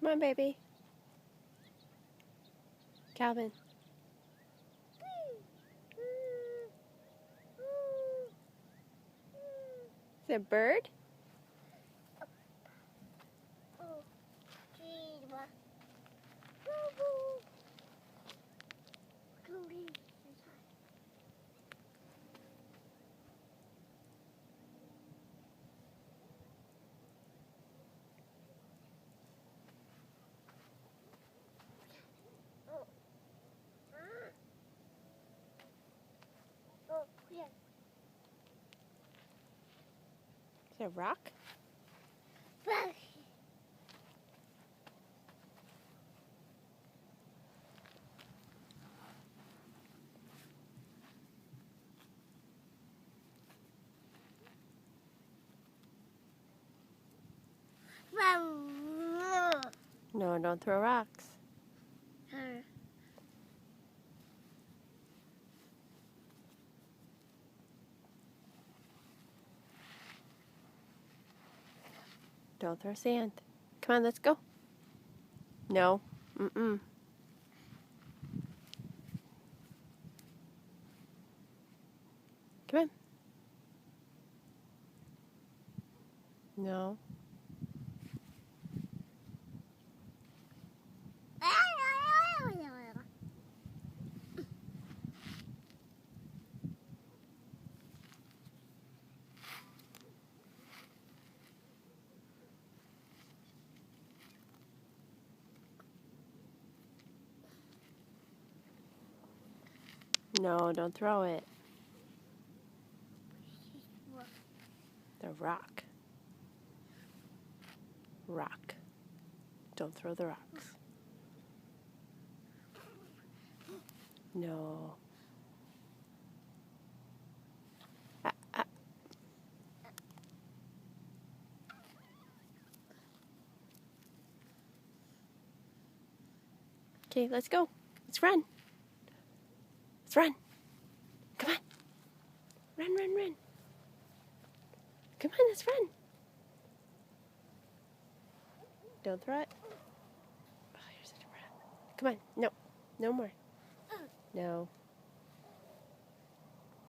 Come on, baby. Calvin. Is it a bird? Is it a rock? No, don't throw rocks. Don't throw sand. Come on, let's go. No. Mm-mm. Come on. No. No, don't throw it. The rock. Rock. Don't throw the rocks. No. Okay, let's go. Let's run. Let's run. Come on. Run, run, run. Come on, let's run. Don't throw it. Oh, you're such a brat. Come on. No. No more. No.